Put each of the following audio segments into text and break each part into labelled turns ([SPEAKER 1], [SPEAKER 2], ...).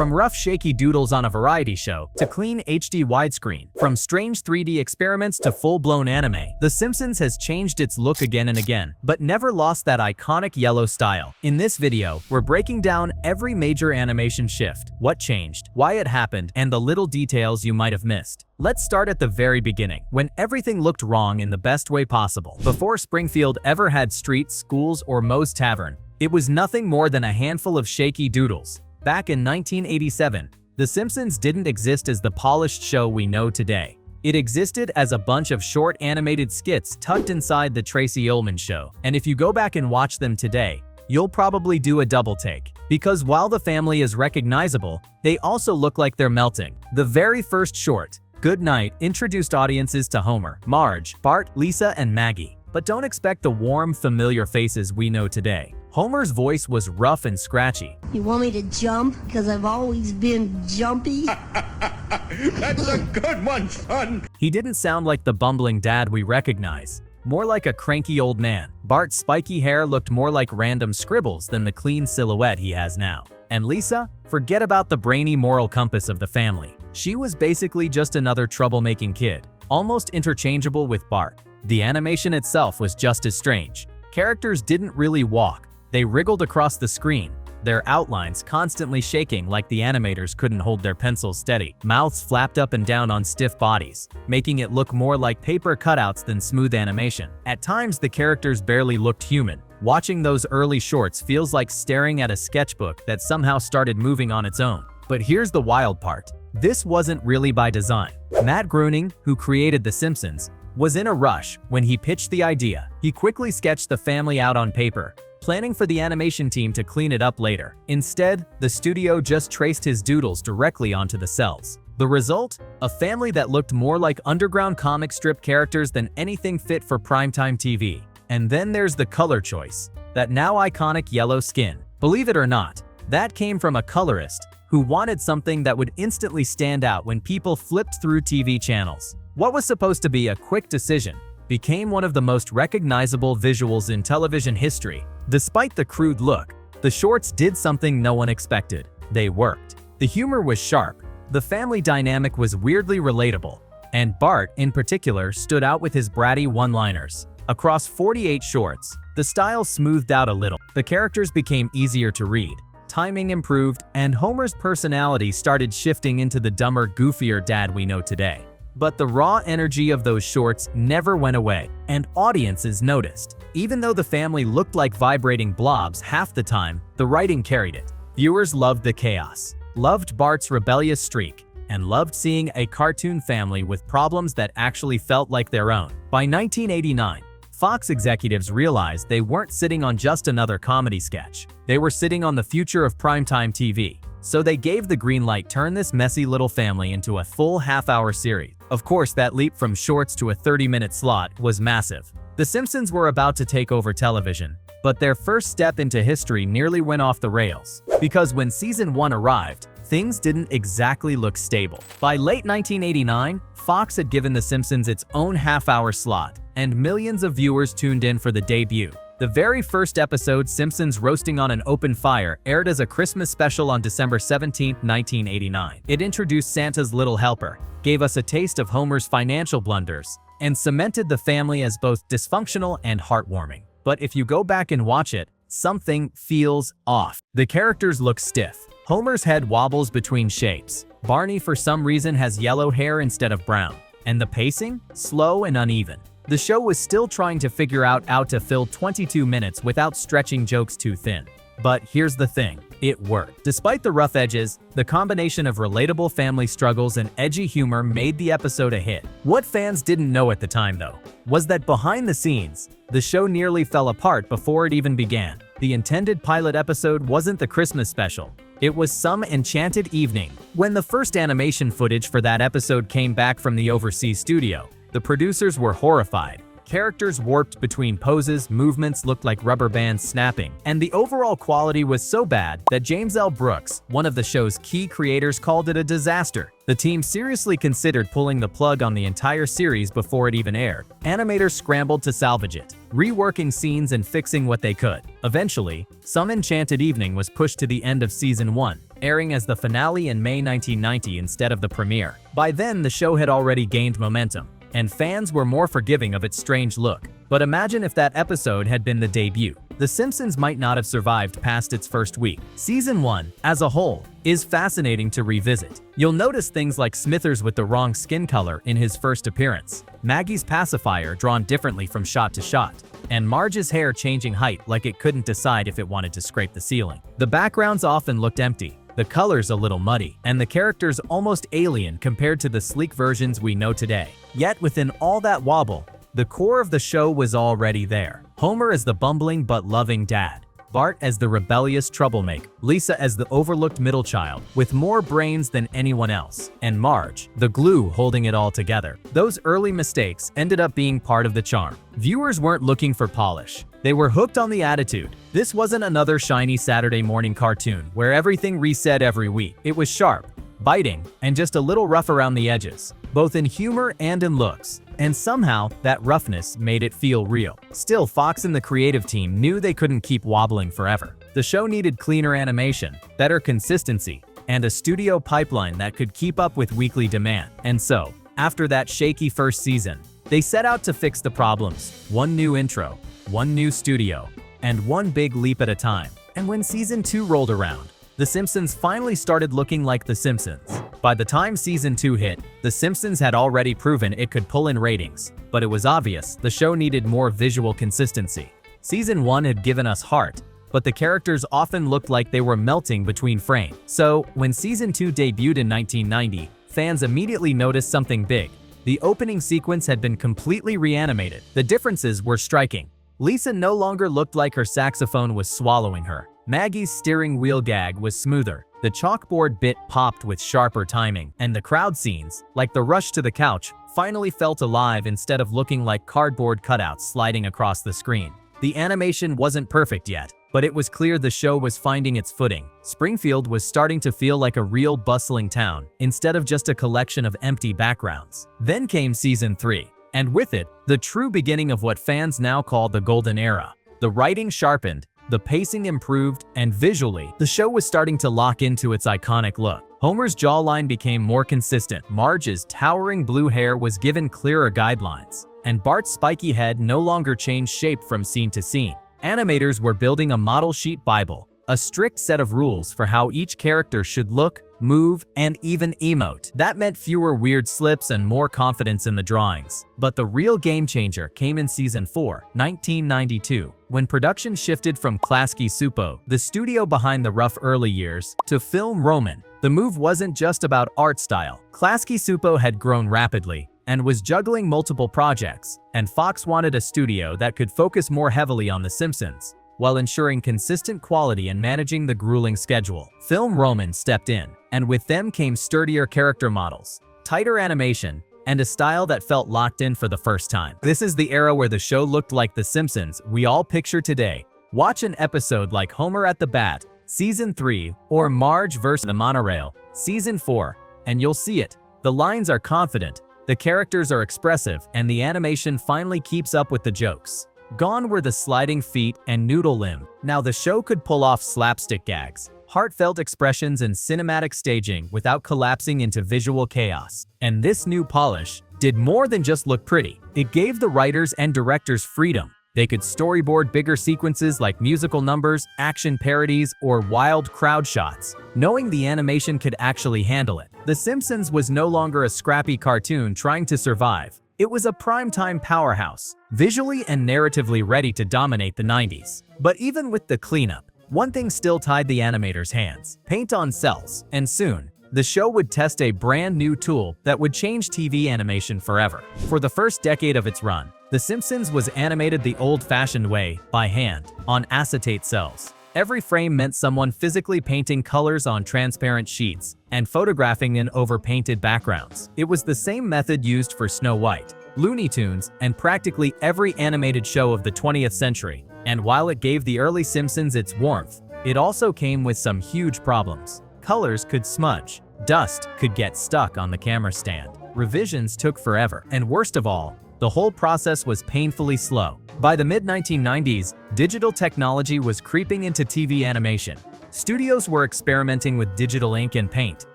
[SPEAKER 1] From rough shaky doodles on a variety show to clean HD widescreen, from strange 3D experiments to full-blown anime, The Simpsons has changed its look again and again, but never lost that iconic yellow style. In this video, we're breaking down every major animation shift, what changed, why it happened, and the little details you might have missed. Let's start at the very beginning, when everything looked wrong in the best way possible. Before Springfield ever had streets, schools, or Moe's Tavern, it was nothing more than a handful of shaky doodles. Back in 1987, The Simpsons didn't exist as the polished show we know today. It existed as a bunch of short animated skits tucked inside the Tracy Ullman show. And if you go back and watch them today, you'll probably do a double take. Because while the family is recognizable, they also look like they're melting. The very first short, Good Night, introduced audiences to Homer, Marge, Bart, Lisa, and Maggie. But don't expect the warm, familiar faces we know today. Homer's voice was rough and scratchy.
[SPEAKER 2] You want me to jump? Because I've always been jumpy.
[SPEAKER 3] That's a good one, son!
[SPEAKER 1] He didn't sound like the bumbling dad we recognize, more like a cranky old man. Bart's spiky hair looked more like random scribbles than the clean silhouette he has now. And Lisa? Forget about the brainy moral compass of the family. She was basically just another troublemaking kid, almost interchangeable with Bart. The animation itself was just as strange. Characters didn't really walk. They wriggled across the screen, their outlines constantly shaking like the animators couldn't hold their pencils steady. Mouths flapped up and down on stiff bodies, making it look more like paper cutouts than smooth animation. At times, the characters barely looked human. Watching those early shorts feels like staring at a sketchbook that somehow started moving on its own. But here's the wild part. This wasn't really by design. Matt Groening, who created The Simpsons, was in a rush when he pitched the idea. He quickly sketched the family out on paper, planning for the animation team to clean it up later. Instead, the studio just traced his doodles directly onto the cells. The result? A family that looked more like underground comic strip characters than anything fit for primetime TV. And then there's the color choice, that now iconic yellow skin. Believe it or not, that came from a colorist who wanted something that would instantly stand out when people flipped through TV channels. What was supposed to be a quick decision became one of the most recognizable visuals in television history. Despite the crude look, the shorts did something no one expected. They worked. The humor was sharp, the family dynamic was weirdly relatable, and Bart, in particular, stood out with his bratty one-liners. Across 48 shorts, the style smoothed out a little. The characters became easier to read, timing improved, and Homer's personality started shifting into the dumber, goofier dad we know today. But the raw energy of those shorts never went away, and audiences noticed. Even though the family looked like vibrating blobs half the time, the writing carried it. Viewers loved the chaos, loved Bart's rebellious streak, and loved seeing a cartoon family with problems that actually felt like their own. By 1989, Fox executives realized they weren't sitting on just another comedy sketch. They were sitting on the future of primetime TV. So they gave the green light to turn this messy little family into a full half-hour series. Of course, that leap from shorts to a 30-minute slot was massive. The Simpsons were about to take over television, but their first step into history nearly went off the rails. Because when season 1 arrived, things didn't exactly look stable. By late 1989, Fox had given The Simpsons its own half-hour slot, and millions of viewers tuned in for the debut. The very first episode, Simpsons Roasting on an Open Fire, aired as a Christmas special on December 17, 1989. It introduced Santa's Little Helper, gave us a taste of Homer's financial blunders, and cemented the family as both dysfunctional and heartwarming. But if you go back and watch it, something feels off. The characters look stiff. Homer's head wobbles between shapes. Barney, for some reason, has yellow hair instead of brown. And the pacing? Slow and uneven. The show was still trying to figure out how to fill 22 minutes without stretching jokes too thin. But here's the thing, it worked. Despite the rough edges, the combination of relatable family struggles and edgy humor made the episode a hit. What fans didn't know at the time, though, was that behind the scenes, the show nearly fell apart before it even began. The intended pilot episode wasn't the Christmas special. It was some enchanted evening. When the first animation footage for that episode came back from the overseas studio, the producers were horrified. Characters warped between poses, movements looked like rubber bands snapping, and the overall quality was so bad that James L. Brooks, one of the show's key creators, called it a disaster. The team seriously considered pulling the plug on the entire series before it even aired. Animators scrambled to salvage it, reworking scenes and fixing what they could. Eventually, Some Enchanted Evening was pushed to the end of season 1, airing as the finale in May 1990 instead of the premiere. By then, the show had already gained momentum, and fans were more forgiving of its strange look. But imagine if that episode had been the debut. The Simpsons might not have survived past its first week. Season 1, as a whole, is fascinating to revisit. You'll notice things like Smithers with the wrong skin color in his first appearance, Maggie's pacifier drawn differently from shot to shot, and Marge's hair changing height like it couldn't decide if it wanted to scrape the ceiling. The backgrounds often looked empty, the colors a little muddy, and the characters almost alien compared to the sleek versions we know today. Yet within all that wobble, the core of the show was already there. Homer as the bumbling but loving dad, Bart as the rebellious troublemaker, Lisa as the overlooked middle child with more brains than anyone else, and Marge, the glue holding it all together. Those early mistakes ended up being part of the charm. Viewers weren't looking for polish. They were hooked on the attitude. This wasn't another shiny Saturday morning cartoon where everything reset every week. It was sharp, biting, and just a little rough around the edges, both in humor and in looks. And somehow, that roughness made it feel real. Still, Fox and the creative team knew they couldn't keep wobbling forever. The show needed cleaner animation, better consistency, and a studio pipeline that could keep up with weekly demand. And so, after that shaky first season, they set out to fix the problems. One new intro, one new studio, and one big leap at a time. And when season 2 rolled around, The Simpsons finally started looking like The Simpsons. By the time season 2 hit, The Simpsons had already proven it could pull in ratings, but it was obvious the show needed more visual consistency. Season 1 had given us heart, but the characters often looked like they were melting between frames. So, when season 2 debuted in 1990, fans immediately noticed something big. The opening sequence had been completely reanimated. The differences were striking. Lisa no longer looked like her saxophone was swallowing her. Maggie's steering wheel gag was smoother. The chalkboard bit popped with sharper timing, and the crowd scenes, like the rush to the couch, finally felt alive instead of looking like cardboard cutouts sliding across the screen. The animation wasn't perfect yet, but it was clear the show was finding its footing. Springfield was starting to feel like a real bustling town, instead of just a collection of empty backgrounds. Then came season 3, and with it, the true beginning of what fans now call the golden era. The writing sharpened, the pacing improved, and visually, the show was starting to lock into its iconic look. Homer's jawline became more consistent, Marge's towering blue hair was given clearer guidelines, and Bart's spiky head no longer changed shape from scene to scene. Animators were building a model sheet Bible, a strict set of rules for how each character should look, move, and even emote. That meant fewer weird slips and more confidence in the drawings. But the real game changer came in season 4, 1992, when production shifted from Klasky Supo, the studio behind the rough early years, to Film Roman. The move wasn't just about art style. Klasky Supo had grown rapidly and was juggling multiple projects, and Fox wanted a studio that could focus more heavily on The Simpsons, while ensuring consistent quality and managing the grueling schedule. Film Roman stepped in, and with them came sturdier character models, tighter animation, and a style that felt locked in for the first time. This is the era where the show looked like The Simpsons we all picture today. Watch an episode like Homer at the Bat, Season 3, or Marge vs. the Monorail, Season 4, and you'll see it. The lines are confident, the characters are expressive, and the animation finally keeps up with the jokes. Gone were the sliding feet and noodle limb. Now the show could pull off slapstick gags, heartfelt expressions, and cinematic staging without collapsing into visual chaos. And this new polish did more than just look pretty. It gave the writers and directors freedom. They could storyboard bigger sequences like musical numbers, action parodies, or wild crowd shots, knowing the animation could actually handle it. The Simpsons was no longer a scrappy cartoon trying to survive. It was a primetime powerhouse, visually and narratively ready to dominate the 90s. But even with the cleanup, one thing still tied the animators' hands: paint on cells. And soon, the show would test a brand new tool that would change TV animation forever. For the first decade of its run, The Simpsons was animated the old-fashioned way, by hand, on acetate cells. Every frame meant someone physically painting colors on transparent sheets and photographing in over-painted backgrounds. It was the same method used for Snow White, Looney Tunes, and practically every animated show of the 20th century. And while it gave the early Simpsons its warmth, it also came with some huge problems. Colors could smudge, dust could get stuck on the camera stand, revisions took forever, and worst of all, the whole process was painfully slow. By the mid-1990s, digital technology was creeping into TV animation. Studios were experimenting with digital ink and paint,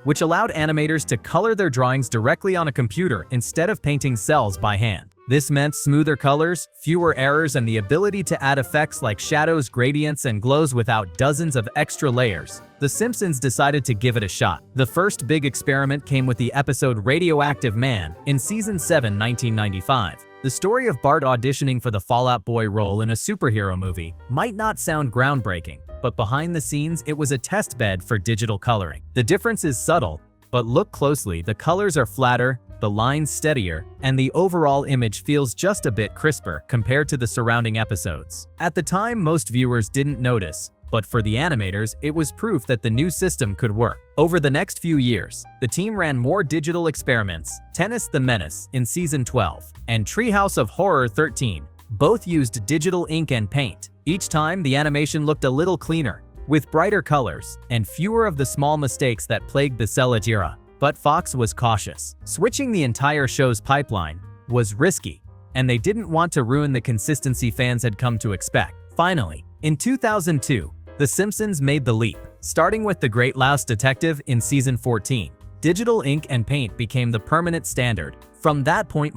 [SPEAKER 1] which allowed animators to color their drawings directly on a computer instead of painting cells by hand. This meant smoother colors, fewer errors, and the ability to add effects like shadows, gradients, and glows without dozens of extra layers. The Simpsons decided to give it a shot. The first big experiment came with the episode Radioactive Man in Season 7, 1995. The story of Bart auditioning for the Fall Out Boy role in a superhero movie might not sound groundbreaking, but behind the scenes it was a test bed for digital coloring. The difference is subtle, but look closely, the colors are flatter, the lines steadier, and the overall image feels just a bit crisper compared to the surrounding episodes. At the time, most viewers didn't notice, but for the animators, it was proof that the new system could work. Over the next few years, the team ran more digital experiments. Tennis the Menace in Season 12 and Treehouse of Horror 13 both used digital ink and paint. Each time, the animation looked a little cleaner, with brighter colors and fewer of the small mistakes that plagued the Cell era. But Fox was cautious. Switching the entire show's pipeline was risky, and they didn't want to ruin the consistency fans had come to expect. Finally, in 2002, The Simpsons made the leap. Starting with The Great Louse Detective in Season 14, digital ink and paint became the permanent standard. From that point,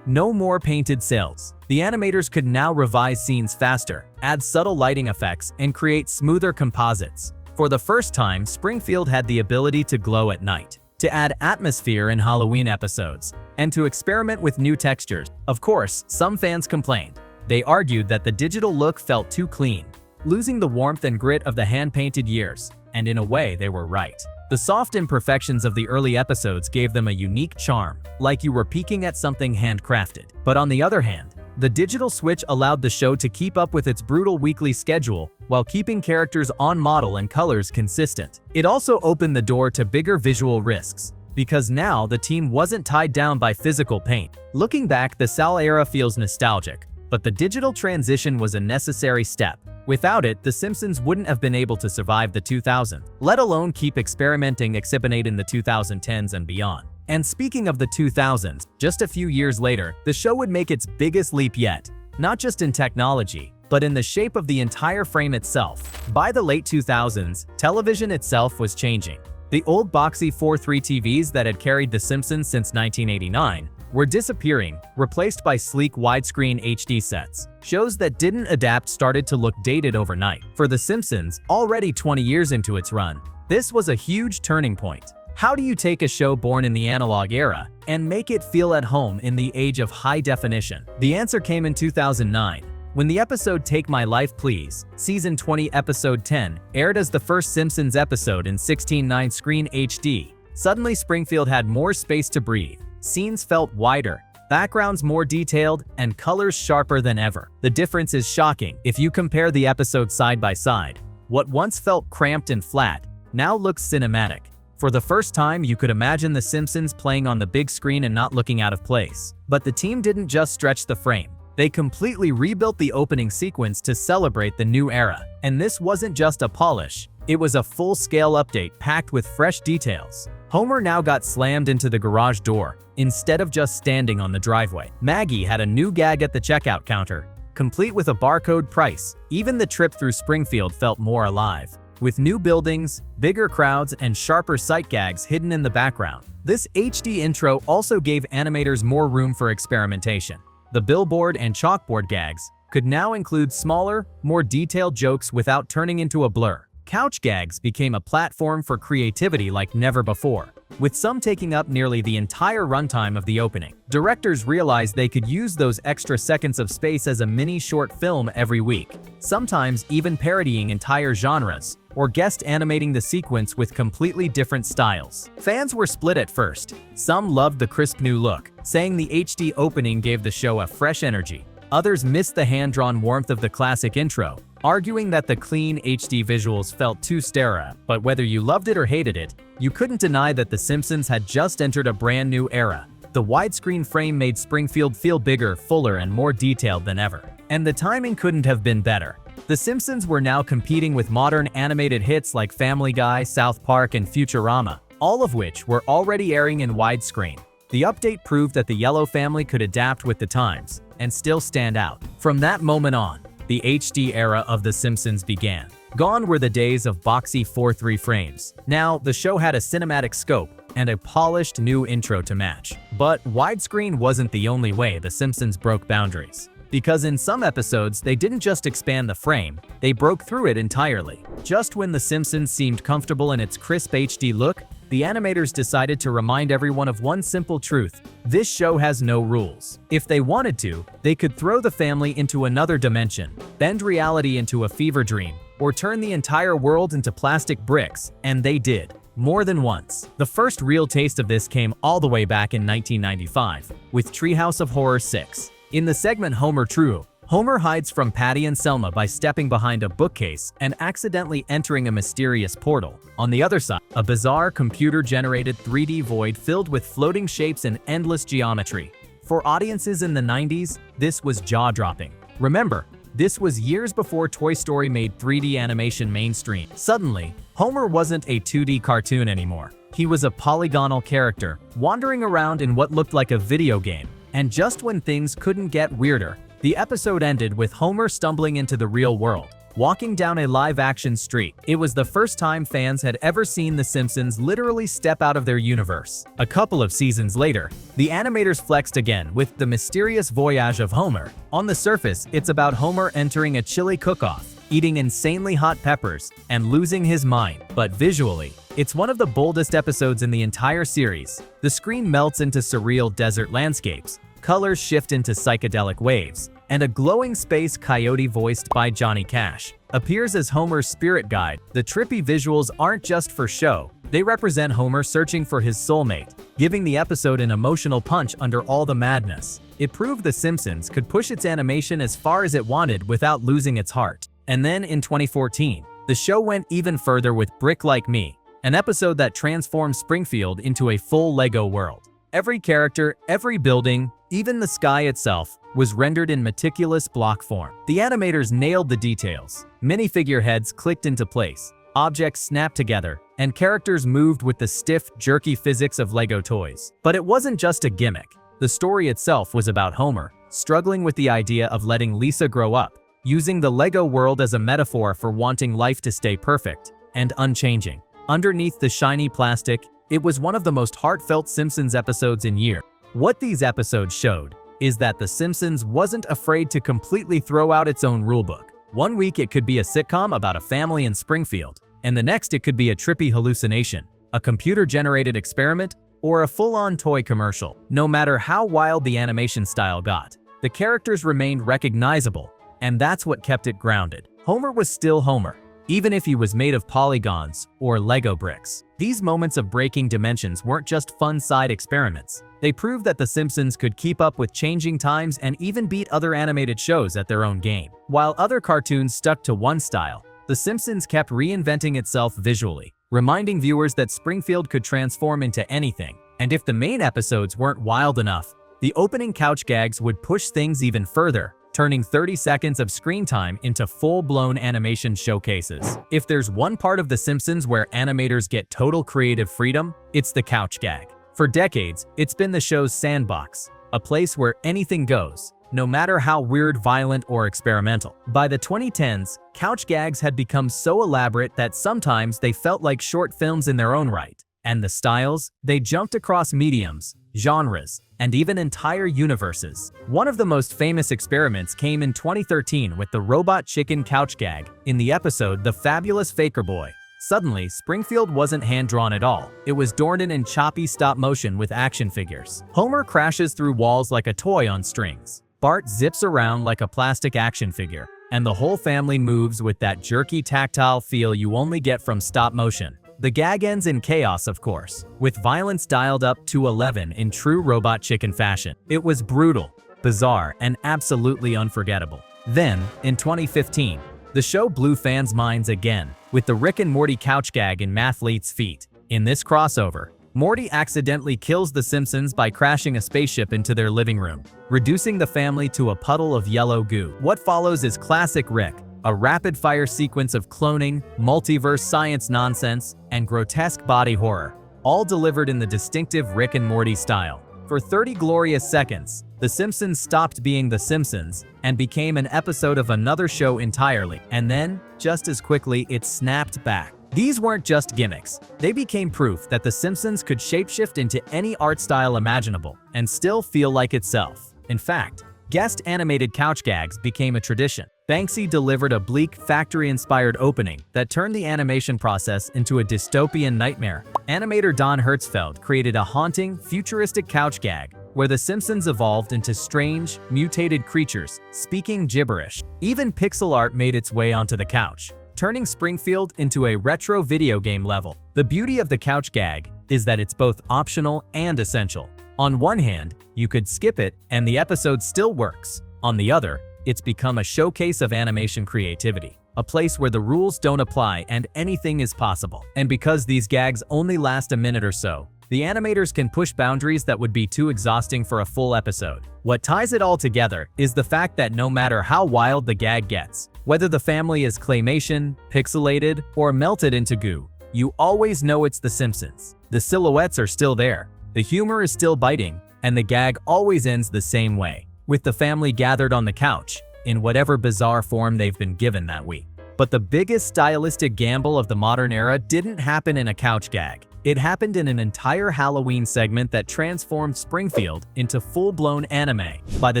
[SPEAKER 1] no more painted cells. The animators could now revise scenes faster, add subtle lighting effects, and create smoother composites. For the first time, Springfield had the ability to glow at night, to add atmosphere in Halloween episodes, and to experiment with new textures. Of course, some fans complained. They argued that the digital look felt too clean, losing the warmth and grit of the hand-painted years, and in a way, they were right. The soft imperfections of the early episodes gave them a unique charm, like you were peeking at something handcrafted. But on the other hand, the digital switch allowed the show to keep up with its brutal weekly schedule while keeping characters on model and colors consistent. It also opened the door to bigger visual risks, because now the team wasn't tied down by physical paint. Looking back, the Sal era feels nostalgic, but the digital transition was a necessary step. Without it, The Simpsons wouldn't have been able to survive the 2000s, let alone keep experimenting in the 2010s and beyond. And speaking of the 2000s, just a few years later, the show would make its biggest leap yet, not just in technology, but in the shape of the entire frame itself. By the late 2000s, television itself was changing. The old boxy 4:3 TVs that had carried The Simpsons since 1989 were disappearing, replaced by sleek widescreen HD sets. Shows that didn't adapt started to look dated overnight. For The Simpsons, already 20 years into its run, this was a huge turning point. How do you take a show born in the analog era and make it feel at home in the age of high definition? The answer came in 2009, when the episode Take My Life Please, Season 20 Episode 10, aired as the first Simpsons episode in 16:9 screen HD. Suddenly, Springfield had more space to breathe. Scenes felt wider, backgrounds more detailed, and colors sharper than ever. The difference is shocking. If you compare the episodes side by side, what once felt cramped and flat now looks cinematic. For the first time, you could imagine The Simpsons playing on the big screen and not looking out of place. But the team didn't just stretch the frame. They completely rebuilt the opening sequence to celebrate the new era. And this wasn't just a polish, it was a full-scale update packed with fresh details. Homer now got slammed into the garage door, instead of just standing on the driveway. Maggie had a new gag at the checkout counter, complete with a barcode price. Even the trip through Springfield felt more alive, with new buildings, bigger crowds, and sharper sight gags hidden in the background. This HD intro also gave animators more room for experimentation. The billboard and chalkboard gags could now include smaller, more detailed jokes without turning into a blur. Couch gags became a platform for creativity like never before, with some taking up nearly the entire runtime of the opening. Directors realized they could use those extra seconds of space as a mini short film every week, sometimes even parodying entire genres, or guest animating the sequence with completely different styles. Fans were split at first. Some loved the crisp new look, saying the HD opening gave the show a fresh energy. Others missed the hand-drawn warmth of the classic intro, arguing that the clean HD visuals felt too sterile. But whether you loved it or hated it, you couldn't deny that The Simpsons had just entered a brand new era. The widescreen frame made Springfield feel bigger, fuller, and more detailed than ever. And the timing couldn't have been better. The Simpsons were now competing with modern animated hits like Family Guy, South Park, and Futurama, all of which were already airing in widescreen. The update proved that the Yellow family could adapt with the times and still stand out. From that moment on, the HD era of The Simpsons began. Gone were the days of boxy 4:3 frames. Now, the show had a cinematic scope and a polished new intro to match. But widescreen wasn't the only way The Simpsons broke boundaries. Because in some episodes, they didn't just expand the frame, they broke through it entirely. Just when The Simpsons seemed comfortable in its crisp HD look, the animators decided to remind everyone of one simple truth: this show has no rules. If they wanted to, they could throw the family into another dimension, bend reality into a fever dream, or turn the entire world into plastic bricks, and they did. More than once. The first real taste of this came all the way back in 1995, with Treehouse of Horror 6. In the segment Homer True, Homer hides from Patty and Selma by stepping behind a bookcase and accidentally entering a mysterious portal. On the other side, a bizarre computer-generated 3D void filled with floating shapes and endless geometry. For audiences in the 90s, this was jaw-dropping. Remember, this was years before Toy Story made 3D animation mainstream. Suddenly, Homer wasn't a 2D cartoon anymore. He was a polygonal character, wandering around in what looked like a video game. And just when things couldn't get weirder, the episode ended with Homer stumbling into the real world, walking down a live-action street. It was the first time fans had ever seen The Simpsons literally step out of their universe. A couple of seasons later, the animators flexed again with The Mysterious Voyage of Homer. On the surface, it's about Homer entering a chili cook-off, eating insanely hot peppers, and losing his mind. But visually, it's one of the boldest episodes in the entire series. The screen melts into surreal desert landscapes, colors shift into psychedelic waves, and a glowing space coyote voiced by Johnny Cash appears as Homer's spirit guide. The trippy visuals aren't just for show, they represent Homer searching for his soulmate, giving the episode an emotional punch under all the madness. It proved The Simpsons could push its animation as far as it wanted without losing its heart. And then in 2014, the show went even further with Brick Like Me, an episode that transformed Springfield into a full Lego world. Every character, every building, even the sky itself, was rendered in meticulous block form. The animators nailed the details. Minifigure heads clicked into place, objects snapped together, and characters moved with the stiff, jerky physics of Lego toys. But it wasn't just a gimmick. The story itself was about Homer, struggling with the idea of letting Lisa grow up, using the Lego world as a metaphor for wanting life to stay perfect and unchanging. Underneath the shiny plastic, it was one of the most heartfelt Simpsons episodes in years. What these episodes showed is that The Simpsons wasn't afraid to completely throw out its own rulebook. One week it could be a sitcom about a family in Springfield, and the next it could be a trippy hallucination, a computer-generated experiment, or a full-on toy commercial. No matter how wild the animation style got, the characters remained recognizable, and that's what kept it grounded. Homer was still Homer, even if he was made of polygons or Lego bricks. These moments of breaking dimensions weren't just fun side experiments. They proved that The Simpsons could keep up with changing times and even beat other animated shows at their own game. While other cartoons stuck to one style, The Simpsons kept reinventing itself visually, reminding viewers that Springfield could transform into anything. And if the main episodes weren't wild enough, the opening couch gags would push things even further, turning 30 seconds of screen time into full-blown animation showcases. If there's one part of The Simpsons where animators get total creative freedom, it's the couch gag. For decades, it's been the show's sandbox, a place where anything goes, no matter how weird, violent, or experimental. By the 2010s, couch gags had become so elaborate that sometimes they felt like short films in their own right. And the styles? They jumped across mediums, genres, and even entire universes. One of the most famous experiments came in 2013 with the robot chicken couch gag in the episode The Fabulous Faker Boy. Suddenly, Springfield wasn't hand-drawn at all. It was Dornan in choppy stop-motion with action figures. Homer crashes through walls like a toy on strings. Bart zips around like a plastic action figure. And the whole family moves with that jerky tactile feel you only get from stop-motion. The gag ends in chaos, of course, with violence dialed up to 11 in true robot chicken fashion. It was brutal, bizarre, and absolutely unforgettable. Then, in 2015, the show blew fans' minds again, with the Rick and Morty couch gag in Mathlete's Feet. In this crossover, Morty accidentally kills the Simpsons by crashing a spaceship into their living room, reducing the family to a puddle of yellow goo. What follows is classic Rick, a rapid-fire sequence of cloning, multiverse science nonsense, and grotesque body horror, all delivered in the distinctive Rick and Morty style. For 30 glorious seconds, The Simpsons stopped being The Simpsons and became an episode of another show entirely, and then, just as quickly, it snapped back. These weren't just gimmicks. They became proof that The Simpsons could shapeshift into any art style imaginable and still feel like itself. In fact, guest animated couch gags became a tradition. Banksy delivered a bleak, factory-inspired opening that turned the animation process into a dystopian nightmare. Animator Don Hertzfeld created a haunting, futuristic couch gag where the Simpsons evolved into strange, mutated creatures speaking gibberish. Even pixel art made its way onto the couch, turning Springfield into a retro video game level. The beauty of the couch gag is that it's both optional and essential. On one hand, you could skip it and the episode still works. On the other, it's become a showcase of animation creativity, a place where the rules don't apply and anything is possible. And because these gags only last a minute or so, the animators can push boundaries that would be too exhausting for a full episode. What ties it all together is the fact that no matter how wild the gag gets, whether the family is claymation, pixelated, or melted into goo, you always know it's The Simpsons. The silhouettes are still there, the humor is still biting, and the gag always ends the same way, with the family gathered on the couch, in whatever bizarre form they've been given that week. But the biggest stylistic gamble of the modern era didn't happen in a couch gag. It happened in an entire Halloween segment that transformed Springfield into full-blown anime. By the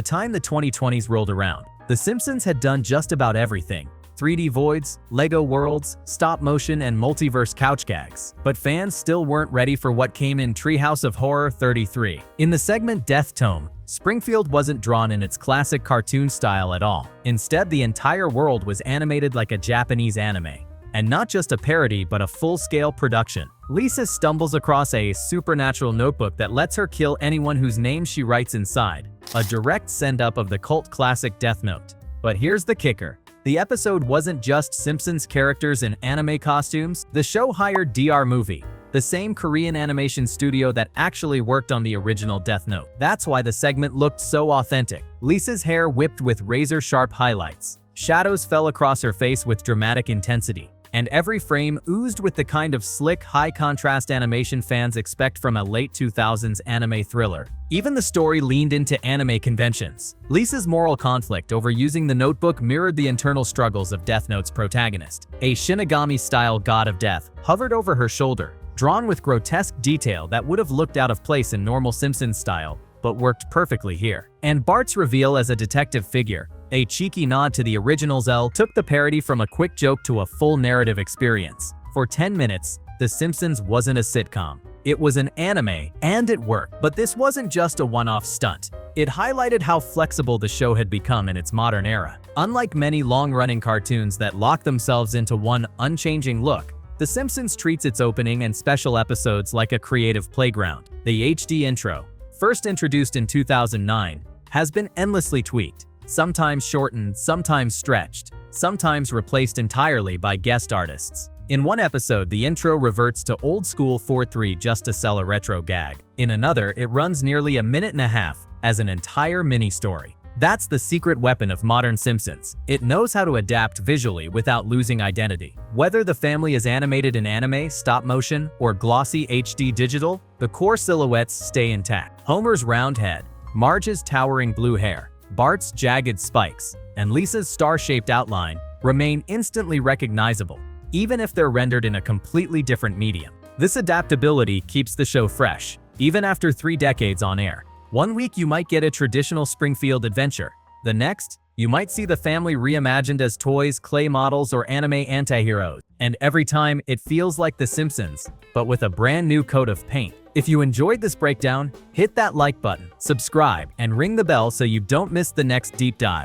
[SPEAKER 1] time the 2020s rolled around, The Simpsons had done just about everything: 3D voids, Lego worlds, stop-motion, and multiverse couch gags. But fans still weren't ready for what came in Treehouse of Horror 33. In the segment Death Tome, Springfield wasn't drawn in its classic cartoon style at all. Instead, the entire world was animated like a Japanese anime. And not just a parody, but a full-scale production. Lisa stumbles across a supernatural notebook that lets her kill anyone whose name she writes inside, a direct send-up of the cult classic Death Note. But here's the kicker. The episode wasn't just Simpsons characters in anime costumes. The show hired DR Movie, the same Korean animation studio that actually worked on the original Death Note. That's why the segment looked so authentic. Lisa's hair whipped with razor-sharp highlights. Shadows fell across her face with dramatic intensity, and every frame oozed with the kind of slick, high-contrast animation fans expect from a late 2000s anime thriller. Even the story leaned into anime conventions. Lisa's moral conflict over using the notebook mirrored the internal struggles of Death Note's protagonist. A Shinigami-style god of death hovered over her shoulder, drawn with grotesque detail that would have looked out of place in normal Simpsons style, but worked perfectly here. And Bart's reveal as a detective figure, a cheeky nod to the original's L, took the parody from a quick joke to a full narrative experience. For 10 minutes, The Simpsons wasn't a sitcom. It was an anime, and it worked. But this wasn't just a one-off stunt. It highlighted how flexible the show had become in its modern era. Unlike many long-running cartoons that lock themselves into one unchanging look, The Simpsons treats its opening and special episodes like a creative playground. The HD intro, first introduced in 2009, has been endlessly tweaked. Sometimes shortened, sometimes stretched, sometimes replaced entirely by guest artists. In one episode, the intro reverts to old-school 4:3 just to sell a retro gag. In another, it runs nearly a minute and a half as an entire mini-story. That's the secret weapon of modern Simpsons. It knows how to adapt visually without losing identity. Whether the family is animated in anime, stop-motion, or glossy HD digital, the core silhouettes stay intact. Homer's round head, Marge's towering blue hair, Bart's jagged spikes, and Lisa's star-shaped outline remain instantly recognizable, even if they're rendered in a completely different medium. This adaptability keeps the show fresh, even after 3 decades on air. One week you might get a traditional Springfield adventure. The next, you might see the family reimagined as toys, clay models, or anime anti-heroes. And every time, it feels like The Simpsons, but with a brand new coat of paint. If you enjoyed this breakdown, hit that like button, subscribe, and ring the bell so you don't miss the next deep dive.